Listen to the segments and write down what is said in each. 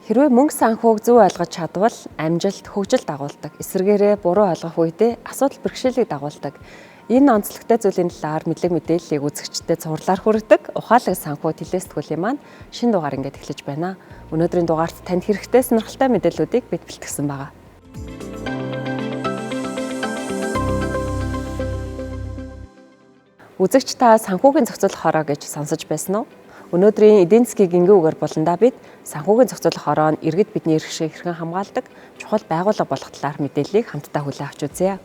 Хэрвээ мөнгө санхүүг зөв ойлгож чадвал амжилт, хөгжил дагуулдаг. Эсвэргээрээ буруу ойлгох үедээ асуудал бэрхшээлийг дагуулдаг. Энэ онцлогтой зүйлийн талаар мэдээллийг үзэгчдэд цувралаар хүргэдэг. Ухаалаг санхүү телевиз сэтгүүлийн маань шинэ дугаар ингээд эхэлж байна. Өнөөдрийн дугаарт танд хэрэгтэй сонирхолтой мэдээллүүдийг бид бэлтгэсэн байгаа. Үзэгч та санхүүгийн зохицуулах хороо гэж сонсож байсан уу? Өнөөдрийн эдийн засгийн гингэн үгээр буландаа бид санхүүгийн зохицуулах хороо нь иргэд бидний эрх шиг хэрхэн хамгаалдаг чухал байгууллага болох талаар мэдээллийг хамтдаа хүлээн авч үзье.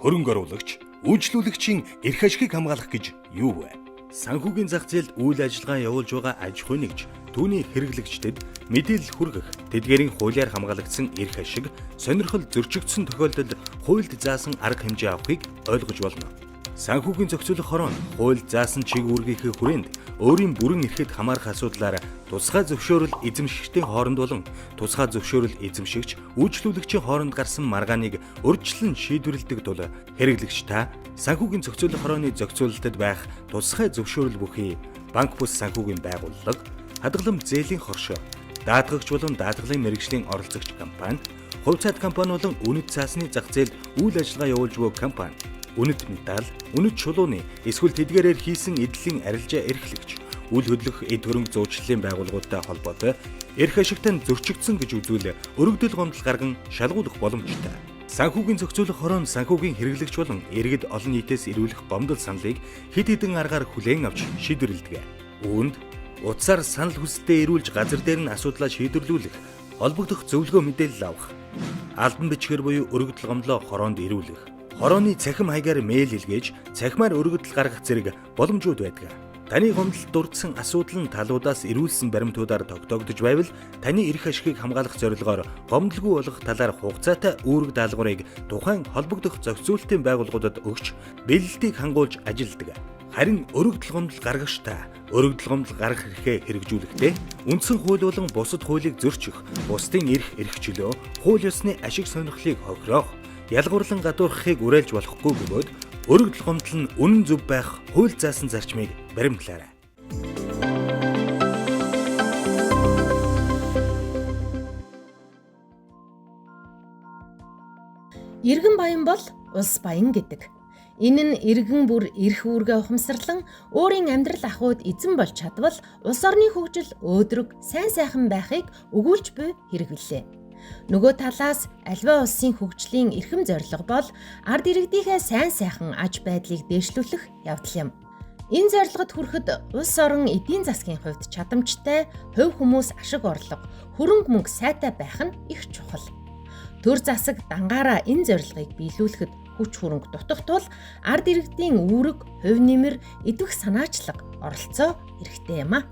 Хөрөнгө оруулагч, үйлчлүүлэгчийн эрх ашигыг хамгаалах гэж юу вэ? Санхүүгийн зах зээлд үйл ажиллагаа явуулж байгаа аж ахуй нэгж түүний хэрэглэгчдэд мэдээлэл хүргэх, тэдгээрийн хуулиар хамгаалагдсан эрх ашиг, сонирхол зөрчигдсөн тохиолдолд хуульд заасан арга хэмжээ авахыг ойлгож болно. Санхүүгийн зохицуулах хороо нь хуульд заасан чиг үүргийнхээ хүрээнд өөрийн бүрэн эрхэд хамаарах асуудлаар тусгай зөвшөөрөл эзэмшигчдийн хооронд болон тусгай зөвшөөрөл эзэмшигч үйлчлүүлэгчийн хооронд гарсан маргааныг урьдчилан шийдвэрлэдэг тул хэрэглэгч та санхүүгийн зохицуулах хорооны зохицуулалтад байх тусгай зөвшөөрөл бүхий банк бус санхүүгийн байгууллага, хадгалам зээлийн хоршоо, даатгагч болон даатгалын мэргэжлийн оролцогч компани, хувь цаад компани болон үнэт цаасны зах зээлд үйл ажиллагаа явуулж буй компани, үнэт металл, үнэт чулууны эсвэл тэдгээрээр хийсэн эдлийн арилжаа эрхлэгч, үйл хөдлөх эд хөрөнгө зуучлалын байгууллагуудтай холбоотой эрх ашигтай зөрчигдсөн гэж үзвэл өргөдөл гомдол гарган шалгуулах боломжтой. Санхүүгийн зохицуулах хороо нь санхүүгийн хэрэглэгч болон иргэд олон нийтээс ирүүлэх гомдол саналыг хэд хэдэн аргаар хүлээн авч шийдвэрлэдэг. Үүнд утсаар санал хүсэлтэд ирүүлж газар дээр нь асуудлаа шийдвэрлүүлэх, холбогдох зөвлөгөө мэдээлэл авах, албан бичгээр буюу өргөдөл гомдлоо хороонд ирүүлэх, хорооны цахим хаягаар мэйл илгээж цахимаар өргөдөл гаргах зэрэг боломжууд байдаг. Таны гомдолд дурдсан асуудал нь талуудаас ирүүлсэн баримтуудаар тогтоогдож байвал таны эрх ашигыг хамгаалах зорилгоор гомдолгүй болгох талаар хугацаатай үүрэг даалгаврыг тухайн холбогдох зохицуулалтын байгууллагуудад өгч бэлэлтийг хангуулж ажилладаг. Харин өргөдөл гомдол гаргагчдаа өргөдөл гомдол гаргах эрхээ хэрэгжүүлэхдээ үндсэн хууль болон бусад хуулийг зөрчих, бусдын эрх чөлөө, хууль ёсны ашиг сонирхлыг хохироох, ялгуурлан гадуурхахыг уриалж болохгүй бөгөөд өргөдөл гомдол нь үнэн зөв байх хууль заасан зарчмыг баримтлаарай. Иргэн баян бол улс баян гэдэг. Энэ нь иргэн бүр эрх үүргээ ухамсарлан өөрийн амьдрал ахуйд эзэн болж чадвал улс орны хөгжил өөдрөг, сайн сайхан байхыг өгүүлж буй хэрэг билээ. Нөгөө талаас альва улсын хөгжлийн эрхэм зорилго бол ард иргэдийнхээ сайн сайхан аж байдлыг дээшлүүлэх явдал юм. Энэ зорилгод хүрэхэд улс орон эдийн засгийн хувьд чадамжтай, хувь хүмүүс ашиг орлого, хөрөнгө мөнгө сайтай байх нь их чухал. Төр засаг дангаараа энэ зорилгыг биелүүлэхэд хүч хөрөнгө дутгах тул ард иргэдийн үүрэг, хувь нэмэр, идэвх санаачлага, оролцоо хэрэгтэй юм а.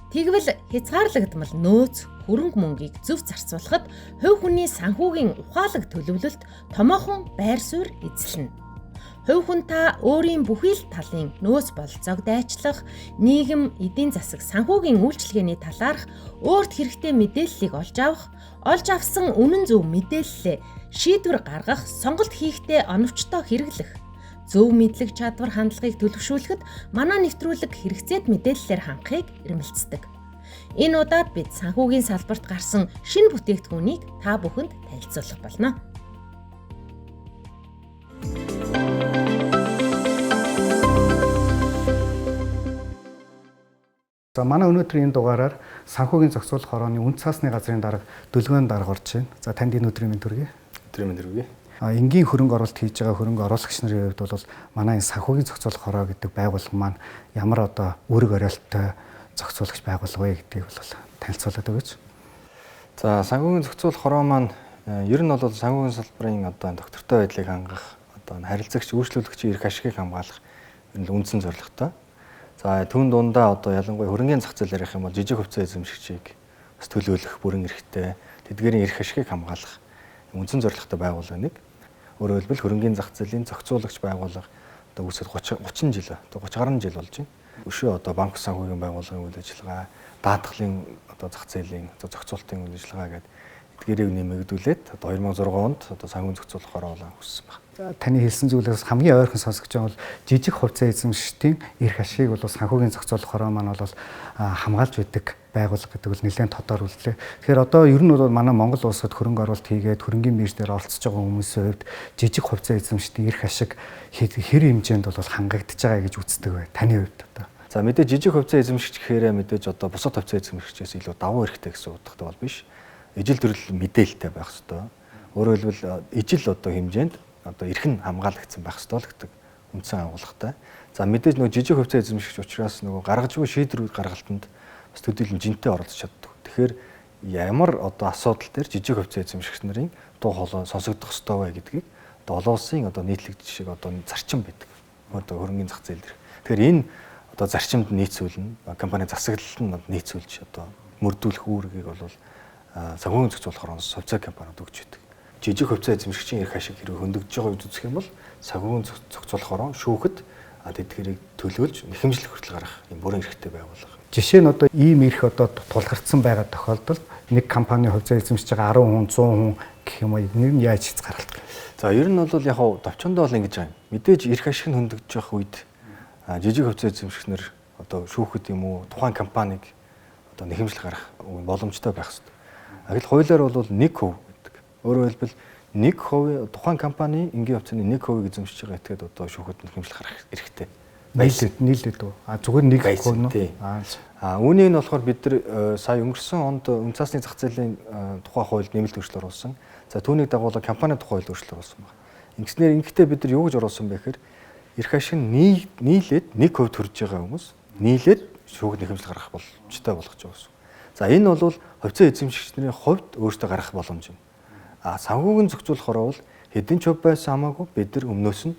Тэгвэл хязгаарлагдмал нөөц, хөрөнгө мөнгийг зөв зарцуулахад хувь хүний санхүүгийн ухаалаг төлөвлөлт томоохон байр суурь эзэлнэ. Хувь хүн та өөрийн бүхий л талын нөөц бололцоог дайчлах, нийгэм, эдийн засаг, санхүүгийн үйлчилгээний талаарх өөрт хэрэгтэй мэдээллийг олж авсан үнэн зөв мэдээллээ шийдвэр гаргах, сонголт хийхдээ оновчтой хэрэглэх, зөв мэдлэг чадвар хандлагыг төлөвшүүлэхэд манай нэвтрүүлэг хэрэгцээт мэдээллээр хангахыг эрмэлздэг. Энэ удаад бид санхүүгийн салбарт гарсан шинэ бүтээгдэхүүнийг та бүхэнд танилцуулах болно. За манай өнөөдрийн энэ дугаараар санхүүгийн зохицуулах хорооны үнд цаасны газрын дарга Дөлгөөн дарга орж байна. За танд энэ өдрийн мэнд хүргэе. Өдрийн мэнд хүргэе. Энгийн хөрөнгө оруулалт хийж байгаа хөрөнгө оруулагч нарын хувьд бол манай энэ санхүүгийн зохицуулах хороо гэдэг байгууллага маань ямар үүрэг оройлттой зохицуулагч байгууллага вэ гэдгийг бол танилцуулаад өгөөч. За санхүүгийн зохицуулах хороо маань ер нь бол санхүүгийн салбарын доктортой байдлыг хангах, харилцагч, үйлчлүүлэгчийн эрх ашигыг хамгаалах үндсэн зорилготой. За түүн дундаа ялангуяа хөрөнгөний зах зээл ярих юм бол жижиг хувьцаа эзэмшигчийг бас төлөөлөх бүрэн эрхтэй, тэдгээрийн эрх ашигыг хамгаалах үндсэн зорилготой байгууллага нэг. Өөрөөр хэлбэл хөрөнгөний зах зээлийн зохицуулагч байгууллага үүсэт 30 жил, 30 гаруй жил болж байна. Өшөө банк санхүүгийн байгууллагын үйл ажиллагаа, даатгалын зах зээлийн зохицуулалтын үйл ажиллагаа гэдэг тэтгэрийг нэмэгдүүлээд одоо 2006 онд одоо санхүүгийн зохицуулахаар болон хүссэн байна. Таны хэлсэн зүйлээс хамгийн ойрхон сонсогч байгаа бол жижиг хувьцаа эзэмшигчдийн эрх ашигыг бол санхүүгийн зохицуулах хороо маань бол хамгаалж байдаг байгууллага гэдэг бол нэлээд тодор үлдлээ. Тэгэхээр одоо ер нь бол манай Монгол улсад хөрөнгө оруулалт хийгээд хөрөнгийн бирж дээр оролцож байгаа хүмүүсийн хувьд жижиг хувьцаа эзэмшигчдийн эрх ашиг хэр хэмжээнд бол хангагдж байгаа гэж үздэг бай. Таны хувьд одоо. За мэдээж жижиг хувьцаа эзэмшигч гэхээр мэдээж одоо бусад хувьцаа эзэмшигчээс илүү давуу эрхтэй гэсэн утгатай бол биш. Ижил төрөл мэдээлэлтэй байх ёстой. Өөрөөр хэлбэл ижил одоо хэмжээнд одоо эрх нь хамгаалагдсан байх ёстой л гэдэг үндсэн агуулгатай. За мэдээж нөгөө жижиг хувьцаа эзэмшигч учраас нөгөө гаргаж буй шийдвэрүүд гаргалтанд бас төдийлөн жинтэй оролцож чаддаг. Тэгэхээр ямар одоо асуудал дээр жижиг хувьцаа эзэмшигч нарын дуу хоолой сонсогдох ёстой вэ гэдгийг одоо олон улсын одоо нийтлэгдэж шиг одоо зарчим байдаг. Одоо хөрөнгөний зах зээл дээр. Тэгэхээр энэ одоо зарчимд нийцүүлнэ. Компани засаглалт нь нийцүүлж одоо мөрдүүлэх үүргийг бол санхүүгийн зохицуулах ороноос хувьцаа компаниуд өгч байдаг. Жижиг хувьцаа эзэмшигчийн эрх ашиг хэрэг хөндөгдөж байгаа үед үзэх юм бол санхүүгийн зохицуулах орон шүүхэд тэдгэрийг төлөөлж нэхэмжлэх хүртэл гарах юм бүрэн эрхтэй байгууллага. Жишээ нь одоо ийм эрх одоо тулгардсан байгаа тохиолдолд нэг компани хувьцаа эзэмшиж байгаа 10 хүн 100 хүн гэх юм уу нэг нь яаж хязгаарлалт. За ер нь бол яг хав товчондоо бол ингэж байгаа юм. Мэдээж эрх ашиг нь хөндөгдөж явах үед жижиг хувьцаа эзэмшигчнэр одоо шүүхэд юм уу тухайн компанийг одоо нэхэмжлэх гарах боломжтой байх хэрэгтэй. Агил хуулиар бол 1% гэдэг. Өөрөөр хэлбэл 1% тухайн компани энгийн хувьцааны 1% эзэмшиж байгаа этгээд одоо шүүхэд нэхэмжлэх гарах эрхтэй. Нийлээд үү? Зүгээр 1% нь. Үүнийг нь болохоор бид нар сая өнгөрсөн онд үн цасны зах зээлийн тухай хуульд нэмэлт өөрчлөлт оруулсан. За түүнийг дагуулan компани тухай хууль өөрчлөлт оруулсан байна. Ингэснээр бид нар юу гэж оруулсан бэ гэхээр эрх ашиг нь нийлээд 1% төрж байгаа хүмүүс нийлээд шүүхэд нэхэмжлэх гарах боломжтой болгож байгаа гэсэн. За энэ бол хувьцаа эзэмшигчдийн хувьд өөртөө гарах боломж юм. Санхүүгийн зохицуулахаар бол хэдэн ч хувь байсан хамаагүй бид нар өмнөөс нь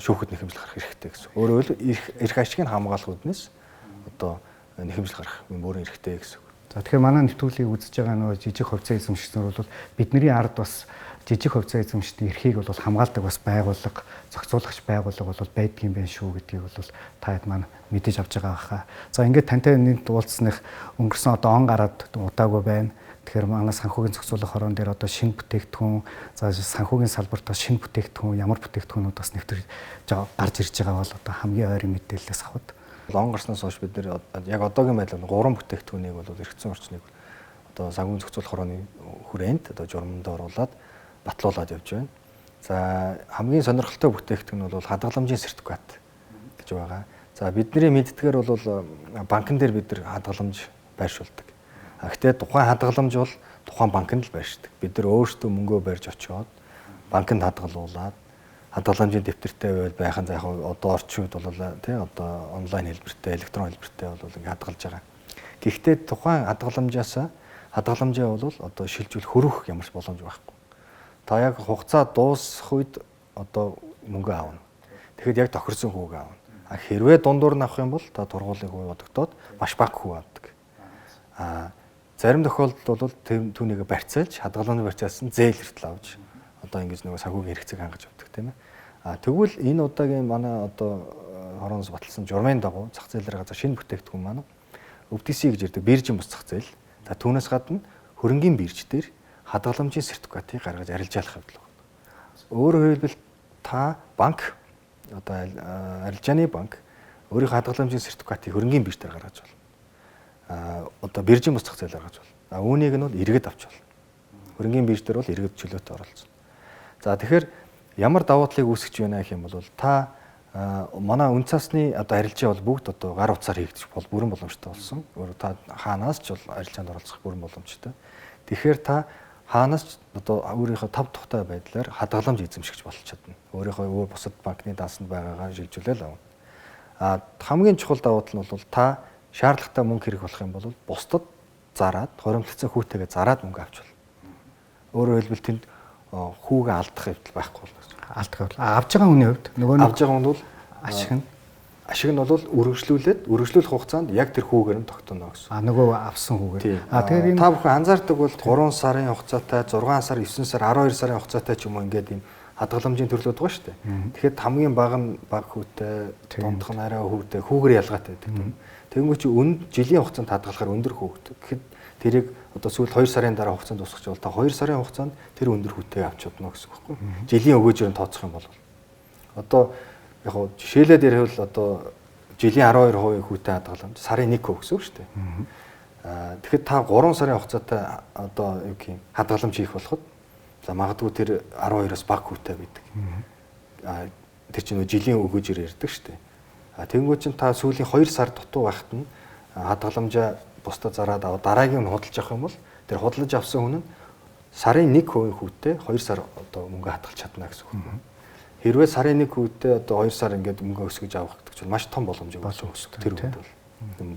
шүүхэд нэхэмжлэх гарах хэрэгтэй гэсэн. Өөрөөр хэлбэл эрх ашигыг хамгаалах үүднээс одоо нэхэмжлэх гарах юм бүрэн эрхтэй гэсэн. За тэгэхээр манай нэвтрүүлгийг үзэж байгаа нөгөө жижиг хувьцаа эзэмшигчнэр бол бидний ард бас жижиг хувьцаа эзэмшигчдийн эрхийг бол хамгаалдаг бас байгууллага, зохицуулагч байгууллага бол байдаг юм байна шүү гэдгийг бол та хэд маань мэдээж авч байгаа хаа. За ингээд тантай нэг уулзсных өнгөрсөн одоо он гараад удаагүй байна. Тэгэхээр манай санхүүгийн зохицуулах хорон дээр одоо шинэ бүтээгдэхүүн, за санхүүгийн салбарт бас шинэ бүтээгдэхүүн, ямар бүтээгдэхүүнүүд бас нэвтрэж гарч ирж байгаа бол одоо хамгийн ойрын мэдээлэлээс авахд. Он гарснаас хойш бид нар яг одоогийн байдлаар 3 бүтээгдэхүүнийг бол эргэцэн орчныг одоо санхүүгийн зохицуулах хорооны хүрээнд одоо журманд оруулаад батлуулаад явж байна. За хамгийн сонирхолтой бүтээгдэхүүн бол хадгаламжийн сертификат гэж байгаа. За бидний мэддгээр бол банкн дээр бид нар хадгаламж байршуулдаг. Гэхдээ тухайн хадгаламж бол тухайн банкнд л байршдаг. Бид нар өөрсдөө мөнгөө барьж очиод банкнд хадгалуулаад хадгаламжийн дэвтэртэй байвал байхын за яг одоо орчин үед бол тий одоо онлайн хэлбэртэй, электрон хэлбэртэй бол ингэ хадгалж байгаа. Гэхдээ тухайн хадгаламжаа бол одоо шилжүүлэх хөрөх ямар ч боломж байхгүй. Та яг хугацаа дуусах үед одоо мөнгө аавна. Тэгэхэд яг тохирсон хүүг аавна. Хэрвээ дундуур нь авах юм бол та тургуулын хүү бодогдоод маш бага хүү авдаг. Зарим тохиолдолд бол түүнийг барьцаалж хадгаламж барьцаалсан зээл хүртэл авч одоо ингэж нөгөө санхүүгийн хэрэгцээг хангаж авдаг тийм ээ. Тэгвэл энэ удаагийн манай одоо хорооноос баталсан журмын дагуу зах зээлээр газар шинэ бүтээгдэхүүн маань өвдгсий гэж ярддаг биржийн бус зах зээл. За түүнээс гадна хөрөнгийн бирж дээр хадгаламжийн сертификатыг гаргаж арилжаалах явдал байна. Өөрөөр хэлбэл та банк одоо арилжааны банк өөрийнхөө хадгаламжийн сертификатыг хөрөнгийн бирж дээр гаргаж байна. Одоо биржийн бус зах зээлээр гаргаж байна. Үүнийг нь бол иргэд авч байна. Хөрөнгийн бирж дээр бол иргэд чөлөөтэй оролцсон. За тэгэхээр ямар давуу талыг үүсгэж байна гэх юм бол та манай үн цасны одоо арилжаа бол бүгд одоо гар утсаар хийгдэж бүрэн боломжтой болсон. Өөрөөр та хаанаас ч бол арилжаанд оролцох бүрэн боломжтой. Тэгэхээр та хаанаас одоо өөрийнхөө тав тухтай байдлаар хадгаламж эзэмшигч болж чадна. Өөрийнхөө бусад банкны даасанд байгаагаа шилжүүлэл авна. Хамгийн чухал давуу тал нь бол та шаардлагатай мөнгө хэрэг болох юм бол бусдад зараад хоримтлагдсан хүүтэйгээ зараад мөнгө авч болно. Өөрөөр хэлбэл тэнд хүүгээ алдах явдал байхгүй болно. Алдах явдал. Авж байгаа хүний хувьд нөгөө авж байгаа хүн бол ашиг нь бол үргэлжлүүлэх хугацаанд яг тэр хүүгээр нь тогтооно гэсэн. Нөгөө авсан хүүгээр. Тэгэхээр та бүхэн анзаардаг бол 3 сарын хугацаатай, 6 сар, 9 сар, 12 сарын хугацаатай ч юм уу ингээд ийм хадгаламжийн төрлүүд байгаа шүү дээ. Тэгэхээр хамгийн бага нь бага хүүтэй, дундх нь арай хүүтэй, хүүгээр ялгаатай байдаг. Тэгэнгүүт чи жилийн хугацаанд хадгалахаар өндөр хүүтэй. Гэхэд тэрийг одоо сүүл 2 сарын дараа хугацаанд дуусгах бол та 2 сарын хугацаанд тэр өндөр хүүтэй авч чадна гэсэн үг байхгүй. Жилийн өгөөжөөр тооцох юм бол одоо яг нь жишээлээд ярил одоо жилийн 12% хүүтэй хадгаламж сарын 1 гэсэн үг шүү дээ. Тэгэхээр та 3 сарын хугацаатай одоо юу гэх юм хадгаламж хийх болоход за магадгүй тэр 12-оос бага хүүтэй байдаг. Тэр чинь жилийн өгөөжөөр ярьдаг шүү дээ. Тэнгуү чинь та сүүлийн 2 сар дутуу байхад нь хадгаламжаа бусдад зараад аваад дараагийн нь худалдаж авах юм бол тэр худалдаж авсан хүн нь сарын 1% хүүтэй 2 сар одоо мөнгө хадгалж чадна гэсэн үг. Хэрвээ сарын 1 хүүтэй одоо 2 сар ингээд мөнгө өсгөж авах гэдэг чинь маш том боломж өгсөн тэр хүнд бол.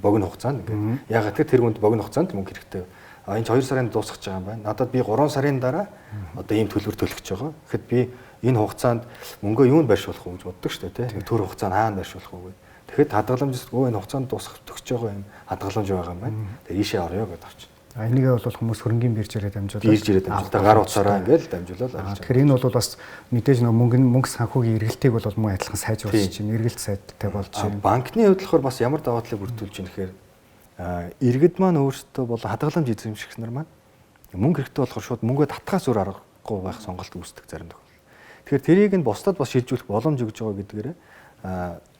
Богино хугацаанд ингээд яг тэр хүнд богино хугацаанд мөнгө хэрэгтэй. Энэ 2 сарын дуусгаж байгаа юм байна. Надад би 3 сарын дараа одоо ийм төлбөр төлөх гэж байгаа. Тэгэхэд би энэ хугацаанд мөнгөө юунд байршуулах вэ гэж боддог шүү дээ, тийм. Төр хугацаанд хаана байршуулах вэ? Тэгэхэд хадгаламж энэ хугацаанд дуусгах төгсөж байгаа юм хадгаламж байгаа юм байна. Тэгээ ийшээ орё гэдээ авчих. Энийгээ бол хүмүүс хөрөнгөний биржээрээ дамжуулаад гар утсаараа ингээл дамжуулаад авч. Тэгэхээр энэ бол бас мэдээж мөнгө санхүүгийн эргэлтийг бол мөн адилхан сайжруулж чинь эргэлт сайдтай болж байна. Банкны хувьд болохоор бас ямар даваа талыг бүрдүүлж байна гэхээр иргэд маань өөрсдөө бол хадгаламж эзэмшигч нар маань мөнгө хэрэгтэй болохоор шууд мөнгөө татхаас өөр аргагүй байх сонголт үүсдэг зарим тохиолдолд. Тэгэхээр тэрийг нь бусдад бас шилжүүлэх боломж өгж байгаа гэдгээр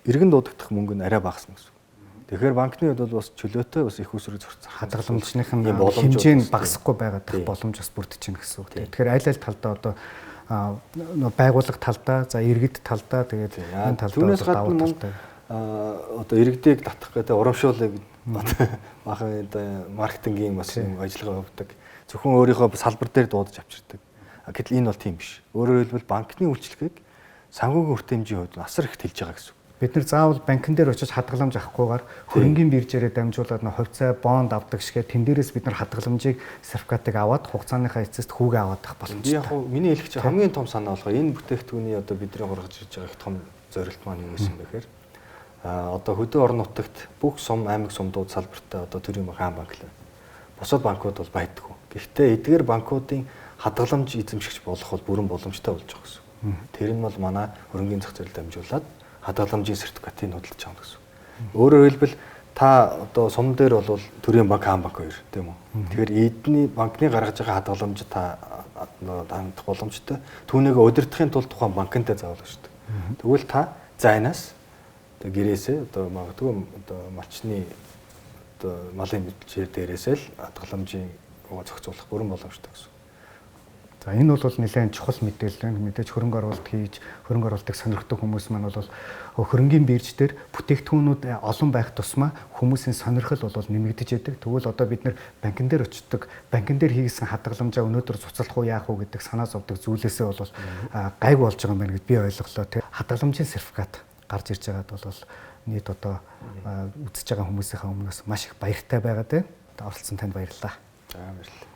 иргэн дуудагдах мөнгө нь арай багасна гэсэн. Тэгэхээр банкны хувьд бол бас чөлөөтэй бас их усрыг зурцсан. Хадгаламжныхын хэмжээ нь багасахгүй байгаад боломж бас бүрдэж байна гэсэн үг. Тэгэхээр аль аль талдаа одоо байгууллага талдаа, за иргэд талдаа тэгээд энэ талдаа давуу талтай. Одоо иргэдийг татах гэдэг урамшуулыг бахан маркетингийн бас ажиллагаа явуулдаг. Зөвхөн өөрийнхөө салбар дээр дуудаж авчирдаг. Гэтэл энэ бол тийм биш. Өөрөөр хэлбэл банкны үйлчлэгийг санхүүгийн үр хэмжээний хувьд асар их тэлж байгаа гэсэн. Бид нар заавал банкн дээр очиж хадгаламж авахгүйгээр хөрөнгөний биржээрээ дамжуулаад хувьцаа бонд авдаг шигээ тэн дээрээс бид нар хадгаламжийг сертификатыг аваад хугацааныхаа эцэст хүүгээ аваад авах боломжтой. Яг нь миний хэлэх чинь хамгийн том санаа болгоо энэ бүтээгдэхүүний одоо бидний гаргаж ирж байгаа их том зорилт маань юу гэсэн бэхээр одоо хөдөө орон нутагт бүх сум аймаг сумдууд салбартай одоо төрийн хаан банк л бусад банкуд бол байдаггүй. Гэхдээ эдгээр банкуудын хадгаламж эзэмшигч болох бол бүрэн боломжтой болж байгаа гэсэн. Тэр нь бол манай хөрөнгөний зах зээл дамжуулаад хадгаламжийн сертификатыг худалдаж авах гэсэн. Өөрөөр хэлбэл та одоо сум дээр бол төрийн банк, хаан банк хоёр тийм үү. Тэгэхээр эдний банкны гаргаж байгаа хадгаламж та хандах боломжтой. Түүнийг удирдахын тулд тухайн банкнтай заавал шүү дээ. Тэгвэл та зайнаас одоо гэрээсээ одоо магадгүй одоо малчны одоо малын мэдчээр дээрээсээ л хадгаламжийн зохицуулах бүрэн боломжтой гэсэн. За энэ бол нэлээд чухал мэдээлэл байна. Мэдээж хөрөнгө оруулалт хийж хөрөнгө оруулалтыг сонирхдаг хүмүүс маань бол хөрөнгөний бирж дээр бүтээгдэхүүнүүд олон байх тусмаа хүмүүсийн сонирхол бол нэмэгдэж байдаг. Тэгвэл одоо бид нар банкн дээр очдог, банкн дээр хийсэн хадгаламжаа өнөөдөр цуцлах уу яах уу гэдэг санаа зовдөг зүйлээсээ бол гайг болж байгаа юм байна гэд би ойлголоо. Тэг хадгаламжийн сертификат гарч ирж байгаад бол нийт одоо үзэж байгаа хүмүүсийнхээ өмнөөс маш их баяртай байгаад байна. Оролцсон танд баярлалаа. За баярлалаа.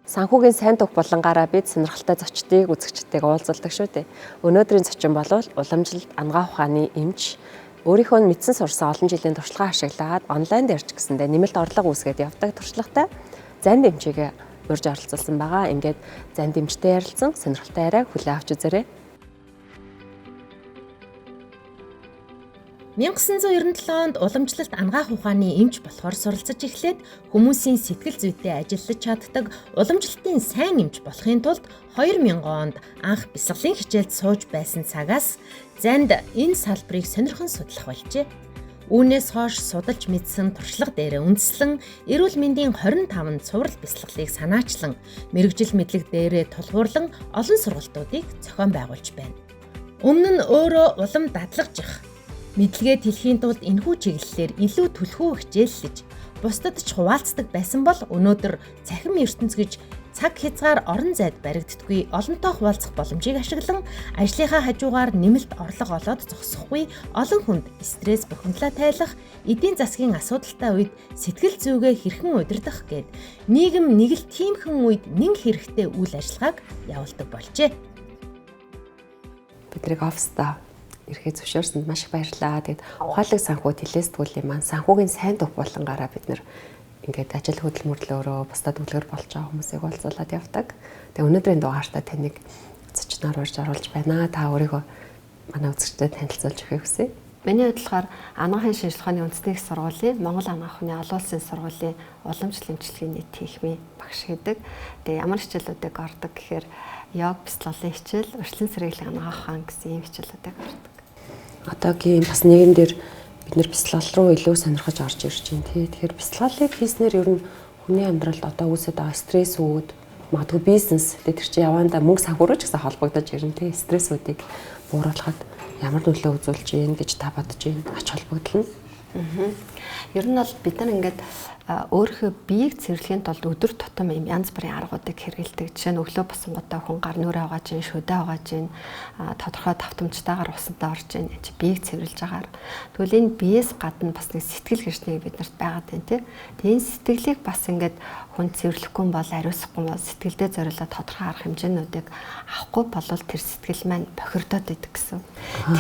Санхүүгийн сайн тух булангаараа бид сонирхолтой зочдыг үзэгчдтэйг уулзалдаг шүү дээ. Өнөөдрийн зочин бол уламжлалт Ангаа ухааны эмч өөрийнхөө мэдсэн сурсан олон жилийн туршлагаа ашиглаад онлайн дээрч гэсэндээ нэмэлт орлого үүсгээд явдаг туршлагатай занд эмчийг урьж оролцуулсан байгаа. Ингээд занд эмчтэй ярилцсан сонирхолтой яриаг хүлээн авч үзээрэй. 1997 онд уламжлалт Ангаах ухааны эмч болохоор суралцаж эхлээд хүмүүсийн сэтгэл зүйтэй ажиллаж чаддаг уламжлалтын сайн эмч болохын тулд 2000 онд анх бясалгалын хичээлд сууж байсан цагаас занд энэ салбарыг сонирхон судлах болжээ. Үүнээс хойш судалж мэдсэн туршлага дээр үндэслэн эрүүл мэндийн 25 цуврал бясалгалыг санаачлан мэрэгжил мэдлэг дээрээ тулгуурлан олон сургалтуудыг зохион байгуулж байна. Өмнө нь өөрөө улам дадлагжих мэдлэгээ тэлхийн тулд энэхүү чиглэлээр илүү түлхүү хичээллэж бусдад ч хуваалцдаг байсан бол өнөөдөр цахим ертөнц гэж цаг хязгаар орон зайд баригддаггүй олонтоо хуваалцах боломжийг ашиглан ажлынхаа хажуугаар нэмэлт орлого олоод зогсохгүй олон хүнд стресс бухимдлаа тайлах, эдийн засгийн асуудалтай үед сэтгэл зүйгээ хэрхэн удирдах гэд нийгэм нэг л тиймхэн үед нэн хэрэгтэй үйл ажиллагааг явуулдаг болжээ. Бидрийг оффистаа ирэхэд зөвшөөрсөнд маш их баярлалаа. Тэгээд ухаалаг санхүү телестгүүлийн маань санхүүгийн сайн тух булангаараа бид нэр ингээд ажил хөдөлмөрлөөрөө бусдад үлгэр болж байгаа хүмүүсийг уулзуулаад явдаг. Тэгээд өнөөдрийн дугаартаа таныг зочноор урьж оруулж байна. Та өөрийгөө манай үзэгчдэд танилцуулж өгөхийг хүсье. Миний хувьд болохоор анагаахын шинжилгээ ухааны үндэсний их сургуулийн Монгол анагаах ухааны олон улсын сургуулийн уламжлал эмчилгээний нийт техникийн багш гэдэг. Тэгээ ямар хичээлүүдийг ордог гэхээр йог, бяцлаглалын хичээл, өршлөн сэргийлэх анагаах ухаан гэсэн ийм хичээлүүдийг ордог. Одоогийн бас нийгэм дээр бид нэр бяцлал руу илүү сонирхож орж ирж байна тий. Тэгэхээр бяцлаглалыг хийснээр ер нь хүний амьдралд одоо үүсэж байгаа стресс үүд, магадгүй бизнес тэр чинь явандаа мөнгө санхүүрч гэсэн холбогдож ирнэ тий. Стрессүүдийг бууруулахад ямар нөлөө үзүүлж ийн гэж та бодож байна? Ач холбогдол нь. Ер нь бол бид нар ингээд өөрийнхөө биеийг цэвэрлэхийн тулд өдөр тутам юм янз бүрийн аргуудыг хэрэгэлдэг. Жишээ нь өглөө босонгуудаа хүн гар нүрээ угааж ийн, шүдэ угааж ийн, тодорхой давтамжтайгаар усандаа орж ийн, биеийг цэвэрлж агаар. Тэгвэл энэ биеэс гадна бас нэг сэтгэл гэрчнийг бид нарт байгаад байна тий. Тэгээ энэ сэтгэлийг бас ингээд хүн цэвэрлэхгүй бол, ариусгахгүй бол сэтгэлдээ зориулаад тодорхой арга хэмжээнүүдийг авахгүй бол тэр сэтгэл маань бохирдоод идэг гэсэн.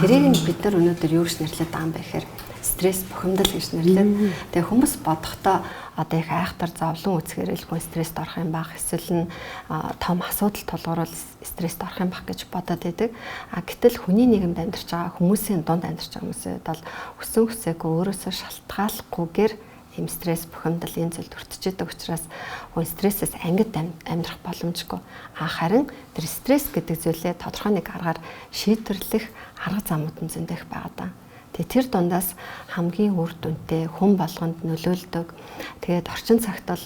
Тэрийг бид нар өнөөдөр юу гэж нэрлэдэг юм бэ гэхээр стресс бухимдал гэж нэрлэдэг. Тэгээ хүмүүс бодохдоо одоо их айхтар зовлон үзэхээр л хүн стресст орох юм баг, эсвэл нь том асуудал тулгуур стресст орох юм баг гэж бодоод байдаг. Гэтэл хүний нийгэмд амьдарч байгаа хүмүүсийн дунд амьдарч байгаа хүмүүсээ бол хүсэн хүсээгүй өөрөөсөө шалтгааллахгүйгээр ийм стресс бухимдал энэ зүйлд өртөж идэг учраас хүн стрессээс ангид амьдрах боломжгүй. Харин тэр стресс гэдэг зүйлээ тодорхой нэг аргаар шийдвэрлэх арга замууд нь зөндөх байгаа даа. Тэр дундаас хамгийн үр дүнтэй хүн болгонд нөлөөлдөг. Тэгээд орчин цагт бол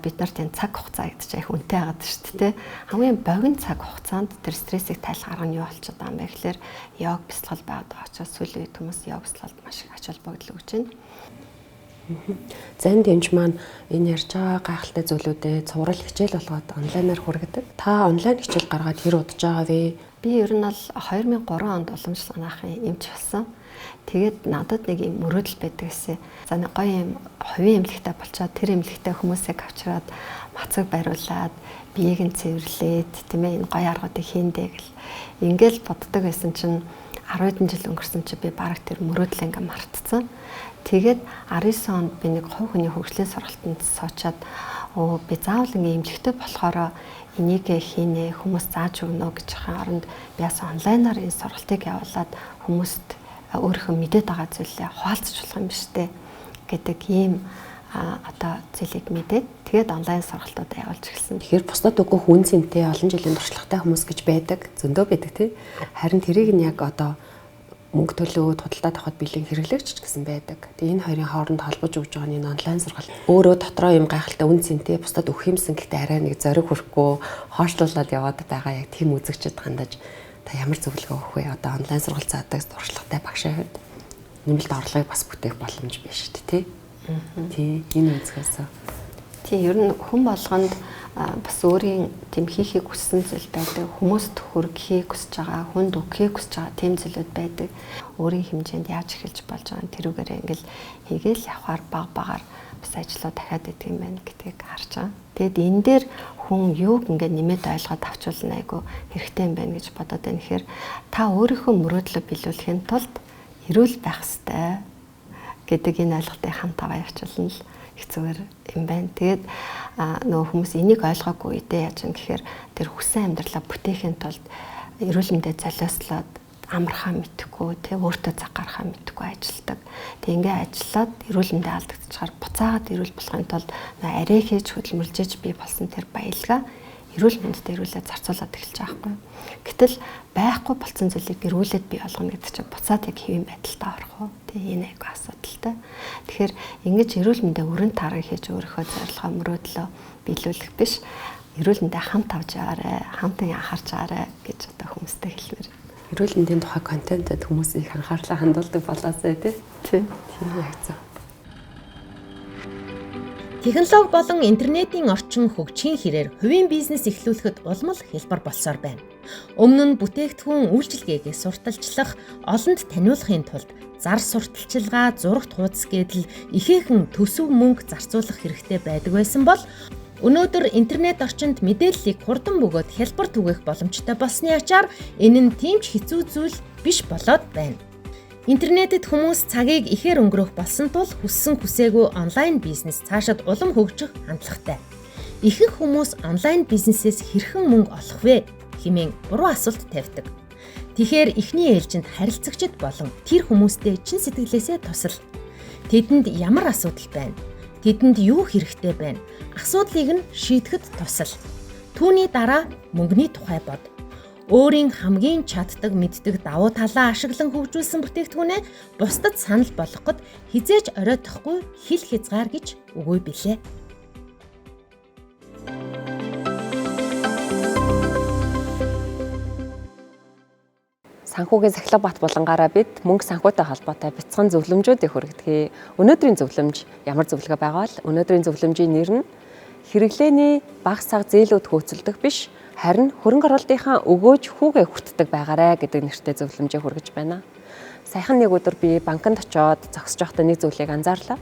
бид нарт энэ цаг хугацаа гэдэг чинь их үнэтэй байгаад шүү дээ. Хамгийн богино цаг хугацаанд тэр стрессийг тайлах арга нь юу болчиход байгаа юм бэ гэхээр йог бяцлал байгаад байгаа учраас сүүлийн үед хүмүүс йог бяцлалд маш их ач холбогдол өгч байна. Зан дэмж маань энэ ярьж байгаа гайхалтай зүйлүүдэд цуврал хичээл болгоод онлайнаар хүргэдэг. Та онлайн хичээл гаргаад хэр удаж байгаа вэ? Би ер нь бол 2003 онд уламжлал анагаахын эмч болсон. Тэгээд надад нэг юм мөрөөдөл байдаг гэсэн. За нэг гоё юм хувийн эмнэлэгтэй болчоод тэр эмнэлэгтэй хүмүүсийг авчираад мацаг бариулаад биеийг нь цэвэрлээд тийм ээ энэ гоё аргуудыг хийндэ гэл. Ингээл боддог байсан чинь 10 хэдэн жил өнгөрсөн чинь би бараг тэр мөрөөдлөө ингээ мартцсан. Тэгээд 19 онд би нэг хувь хүний хөгжлийн сургалтанд суучаад би заавал ингээ эмнэлэгтэй болохоор энийг хийнэ хүмүүс зааж өгнө гэж хаан оронд би бас онлайнаар энэ сургалтыг явуулаад хүмүүст өөрийнхөө мэдээд байгаа зүйлээ хуваалцаж болох юм биш үү гэдэг ийм одоо зүйлийг мэдээд тэгээд онлайн сургалтуудаа явуулж эхэлсэн. Тэгэхээр бусдад үгүй хүн цэнтэй олон жилийн туршлагатай хүмүүс гэж байдаг, зөндөө байдаг тий. Харин тэрийг нь яг одоо мөнгө төлөөд худалдаа авахд бэлэн хэрэглэгч гэсэн байдаг. Тэгээ энэ хоёрын хооронд холбож өгж байгаа энэ онлайн сургалт өөрөө дотроо юм гайхалтай үн цэнтэй бусдад өгөх юмсан гэхдээ арай нэг зориг хүрэхгүй хоошлуулад яваад байгаа яг тийм үзэгчд хандаж та ямар зөвлөгөө өгөх вэ? Одоо онлайн сургалт заадаг туршлагатай багшийн хувьд нэмэлт орлогыг бас бүтээх боломж биш шүү дээ тий. Энэ үзгээс. Тий ер нь хүн болгонд бас өөрийн тийм хийхийг хүссэн зүйл байдаг. Хүмүүст хүргэхийг хүсэж байгаа, хүнд өгөхийг хүсэж байгаа тийм зүйлүүд байдаг. Өөрийн хэмжээнд яаж эхэлж болж байгаа тэрүүгээр ингээл хийгээл явхаар баг-багаар бас ажлаа дахиад идэг юм байна гэдгийг харж байгаа. Тэгэд энэ дээр хүн юуг ингээд нэмээд ойлгоод авчулна айгу хэрэгтэй юм байна гэж бодоод байна. Тэгэхээр та өөрийнхөө мөрөөдлөө биелүүлэхийн тулд эрүүл байх ёстой гэдэг энэ ойлголтыг хамт аваа явуулна л их зүгээр юм байна. Тэгээд нөгөө хүмүүс энийг ойлгоогүй үедээ яаж юм гэхээр тэр хүссэн амьдралаа бүтээхийн тулд эрүүл мэндэд золиослоод амархаа мэдхгүй тэг өөртөө цаг гаргахаа мэдхгүй ажилдаг. Тэг ингээ ажиллаад эрүүл мэндээ алдагдчихаар буцаагаад эрүүл болохын тулд арай хийж хөдөлмөрлжиж бий болсон тэр баялгаа эрүүл мэндэд эрүүлээ зарцуулаад эхэлж байгаа байхгүй. Гэтэл байхгүй болсон зүйлийг эрүүлээд бий болгоно гэдэг чинь буцаад яг хэвийн байдалтай орох уу. Тэг энэ айгүй асуудалтай. Тэгэхээр ингэж эрүүл мэндээ өрн таран хийж өөрийнхөө зорилгоо мөрөөдлөө биелүүлэх биш. Эрүүл мэндээ хамт авч яваарай, хамтан анхаарч аваарай гэж одоо хүмүүстэй хэлмээр. Эрүүл мэндийн тухай контентэд хүмүүс их анхаарлаа хандуулдаг болоосай тий. Тийм яг зөв. Технологи болон интернетийн орчин хөгжихийн хэрээр хувийн бизнес эхлүүлэхэд улмал хэлбэр болсоор байна. Өмнө нь бүтээгдэхүүн үйлчилгээгээ сурталчлах, олонд таниулахын тулд зар сурталчилгаа, зурагт хуудас гэдэл ихээхэн төсөв мөнгө зарцуулах хэрэгтэй байдаг байсан бол өнөөдөр интернет орчинд мэдээллийг хурдан бөгөөд хялбар түгээх боломжтой болсны ачаар энэ нь тийм ч хэцүү зүйл биш болоод байна. Интернетэд хүмүүс цагийг ихээр өнгөрөөх болсон тул хүссэн хүсээгүй онлайн бизнес цаашид улам хөгжих хандлагатай. Ихэнх хүмүүс онлайн бизнесээс хэрхэн мөнгө олох вэ хэмээн буруу асуулт тавьдаг. Тэгэхээр эхний ээлжинд харилцагчид болон тэр хүмүүстэй чин сэтгэлээсээ тусал. Тэдэнд ямар асуудал байна? Тэдэнд юу хэрэгтэй байна? Асуудлыг нь шийдэхэд тусал. Түүний дараа мөнгөний тухай бод. Өөрийн хамгийн чаддаг мэддэг давуу талаа ашиглан хөгжүүлсэн бүтээгдэхүүнээ бусдад санал болгоход хизээж оройтохгүй хил хязгаар гэж үгүй билээ. Санхүүгийн Сахилга Бат булангаараа бид мөнгө санхүүтэй холбоотой бяцхан зөвлөмжүүдийг хүргэдэг. Өнөөдрийн зөвлөмж ямар зөвлөгөө байгаа бол өнөөдрийн зөвлөмжийн нэр нь хэрэглээний бага сага зээлүүд хөөцөлдөх биш, харин хөрөнгө оруулалтынхаа өгөөж хүүгээ хүртдэг байгаарэ гэдэг нэртэй зөвлөмжийг хүргэж байна. Саяхан нэг өдөр би банкнд очиод зогсож байхдаа нэг зүйлийг анзаарлаа.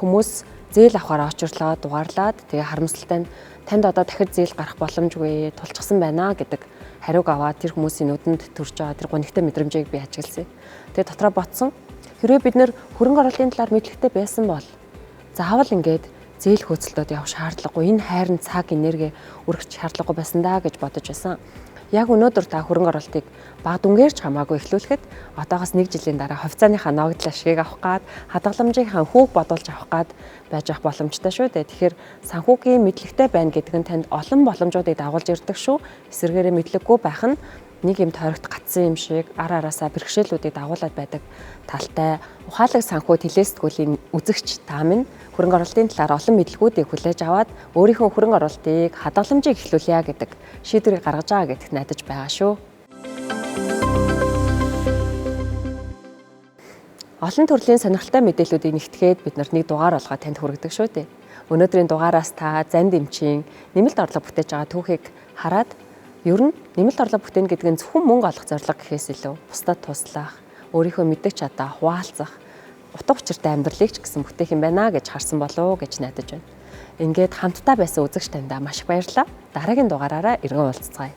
Хүмүүс зээл авахаар очирлоо, дугаарлаад тэгээ харамсалтай нь танд одоо дахид зээл гарах боломжгүй, тулчсан байна гэдэг хариуг аваад тэр хүмүүсийн нүдэнд төрж байгаа тэр гонигтай мэдрэмжийг би ажигласан. Тэгээ дотроо ботсон. Хэрвээ бид нэр хөрөнгө оруулалтын талаар мэдлэгтэй байсан бол заавал ингээд зээл хөөцөлтөд явах шаардлагагүй, энэ хайрын цаг энерги өргөх шаардлагагүй байсан даа гэж бодож байсан. Яг өнөөдөр та хөрөнгө оруулалтыг бага дүнгээрч хамаагүй эхлүүлэхэд одоогоос 1 жилийн дараа хувьцааныхаа ногдол ашгийг авах гад хадгаламжийнхаа хүүг бодуулж авах гад байж ах боломжтой шүү дээ. Тэгэхээр санхүүгийн мэдлэгтэй байна гэдэг нь танд олон боломжуудыг дагуулж ирдэг шүү. Эсвэргээрээ мэдлэггүй байх нь нэг юм тойрогт гацсан юм шиг ар араасаа бэрхшээлүүдийг дагуулад байдаг талтай. Ухаалаг санхүү телестгүүлийн үзэгч та минь хөрөнгө оруулалтын талаар олон мэдлгүүдийг хүлээж аваад өөрийнхөө хөрөнгө оруулалтыг хадгаламжийг эхлүүлье гэдэг шийдвэрийг гаргаж байгаа гэдэгт найдаж байгаа шүү. Олон төрлийн сонирхолтой мэдээллүүдийг нэгтгээд бид нар нэг дугаар болгоод танд хүргэдэг шүү дээ. Өнөөдрийн дугаараас та занд эмчийн нэмэлт орлого бүтээж байгаа түүхийг хараад ер нь нэмэлт орлого бүтээн гэдэг нь зөвхөн мөнгө олох зорилго гэхээс илүү бусдад туслах, өөрийнхөө мэддэг чадаа хуваалцах, утга учиртай амьдралыг ч гэсэн бүтээх юм байна гэж харсан болов уу гэж найдаж байна. Ингээд хамтдаа байсан үзэгч таньдаа маш их баярлалаа. Дараагийн дугаараараа иргэн уулзцгаая.